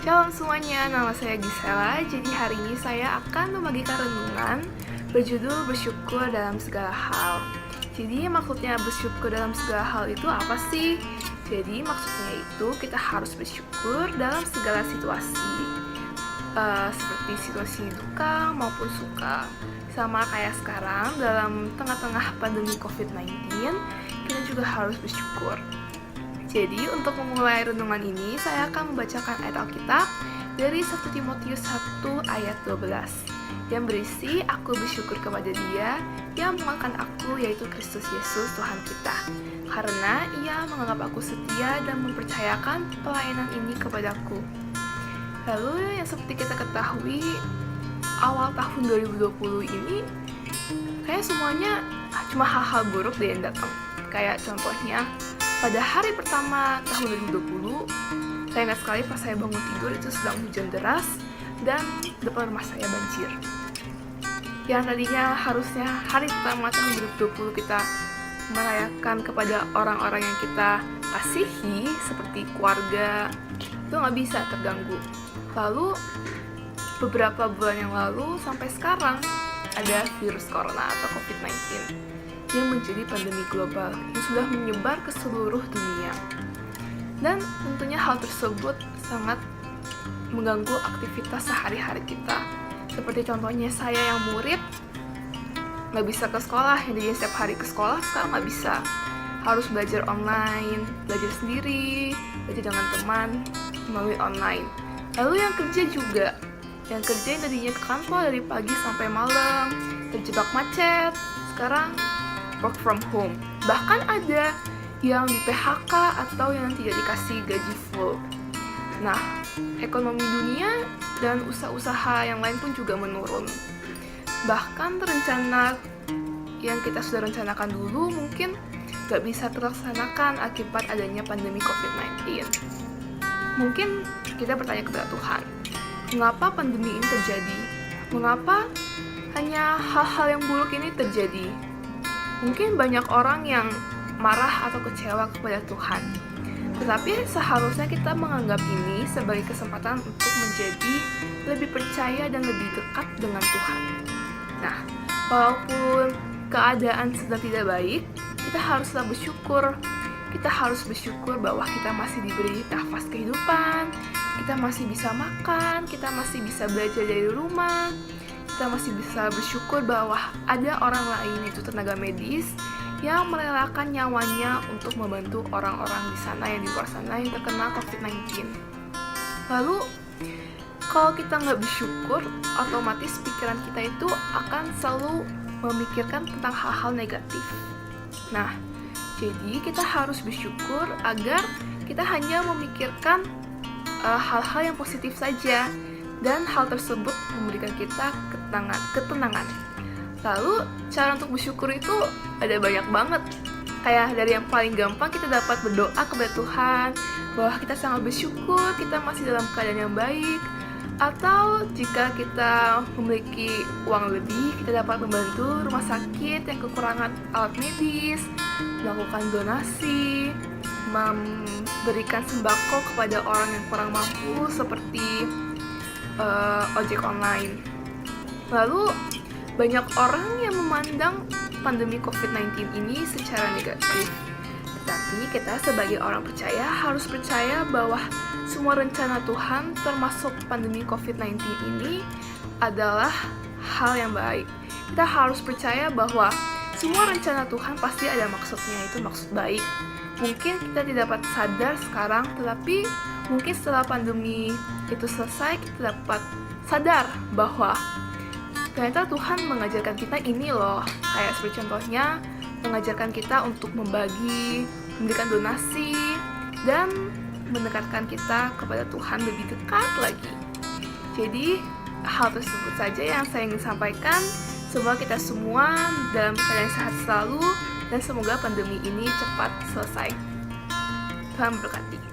Shalom semuanya, nama saya Gisela. Jadi hari ini saya akan membagikan renungan berjudul bersyukur dalam segala hal. Jadi maksudnya bersyukur dalam segala hal itu apa sih? Jadi maksudnya itu kita harus bersyukur dalam segala situasi, seperti situasi duka maupun suka. Sama kayak sekarang dalam tengah-tengah pandemi COVID-19, kita juga harus bersyukur. Jadi untuk memulai renungan ini, saya akan membacakan ayat Alkitab dari 1 Timotius 1 ayat 12 yang berisi, aku bersyukur kepada Dia yang menguatkan aku, yaitu Kristus Yesus Tuhan kita, karena Ia menganggap aku setia dan mempercayakan pelayanan ini kepadaku. Lalu yang seperti kita ketahui, awal tahun 2020 ini kayak semuanya cuma hal-hal buruk deh yang datang. Kayak contohnya, pada hari pertama tahun 2020, saya ingat sekali pas saya bangun tidur itu sedang hujan deras dan depan rumah saya banjir. Yang tadinya harusnya hari pertama tahun 2020 kita merayakan kepada orang-orang yang kita kasihi seperti keluarga, itu nggak bisa terganggu. Lalu beberapa bulan yang lalu sampai sekarang ada virus corona atau COVID-19 yang menjadi pandemi global yang sudah menyebar ke seluruh dunia. Dan tentunya hal tersebut sangat mengganggu aktivitas sehari-hari kita. Seperti contohnya saya yang murid, nggak bisa ke sekolah, yang jadi setiap hari ke sekolah, sekarang nggak bisa. Harus belajar online, belajar sendiri, belajar dengan teman, melalui online. Lalu yang kerja juga, yang kerja yang tadinya ke kantor dari pagi sampai malam, terjebak macet, sekarang work from home. Bahkan ada yang di PHK atau yang tidak dikasih gaji full. Nah, ekonomi dunia dan usaha-usaha yang lain pun juga menurun. Bahkan rencana yang kita sudah rencanakan dulu mungkin gak bisa terlaksanakan akibat adanya pandemi COVID-19. Mungkin kita bertanya kepada Tuhan, mengapa pandemi ini terjadi? Mengapa hanya hal-hal yang buruk ini terjadi? Mungkin banyak orang yang marah atau kecewa kepada Tuhan. Tetapi seharusnya kita menganggap ini sebagai kesempatan untuk menjadi lebih percaya dan lebih dekat dengan Tuhan. Nah, walaupun keadaan sedang tidak baik, kita haruslah bersyukur. Kita harus bersyukur bahwa kita masih diberi nafas kehidupan, kita masih bisa makan, kita masih bisa belajar dari rumah, kita masih bisa bersyukur bahwa ada orang lain, itu tenaga medis, yang merelakan nyawanya untuk membantu orang-orang di sana yang di luar sana yang terkena COVID-19. Lalu, kalau kita nggak bersyukur, otomatis pikiran kita itu akan selalu memikirkan tentang hal-hal negatif. Nah, jadi kita harus bersyukur agar kita hanya memikirkan hal-hal yang positif saja, dan hal tersebut memberikan kita ketenangan. Lalu cara untuk bersyukur itu ada banyak banget. Kayak dari yang paling gampang, kita dapat berdoa kepada Tuhan bahwa kita sangat bersyukur kita masih dalam keadaan yang baik. Atau jika kita memiliki uang lebih, kita dapat membantu rumah sakit yang kekurangan alat medis, melakukan donasi, memberikan sembako kepada orang yang kurang mampu seperti ojek online. Lalu banyak orang yang memandang pandemi COVID-19 ini secara negatif. Tetapi kita sebagai orang percaya harus percaya bahwa semua rencana Tuhan termasuk pandemi COVID-19 ini adalah hal yang baik. Kita harus percaya bahwa semua rencana Tuhan pasti ada maksudnya, itu maksud baik. Mungkin kita tidak dapat sadar sekarang, tetapi mungkin setelah pandemi itu selesai, kita dapat sadar bahwa ternyata Tuhan mengajarkan kita ini loh. Kayak seperti contohnya, mengajarkan kita untuk membagi, memberikan donasi, dan mendekatkan kita kepada Tuhan lebih dekat lagi. Jadi, hal tersebut saja yang saya ingin sampaikan. Semoga kita semua dalam keadaan sehat selalu, dan semoga pandemi ini cepat selesai. Tuhan berkati.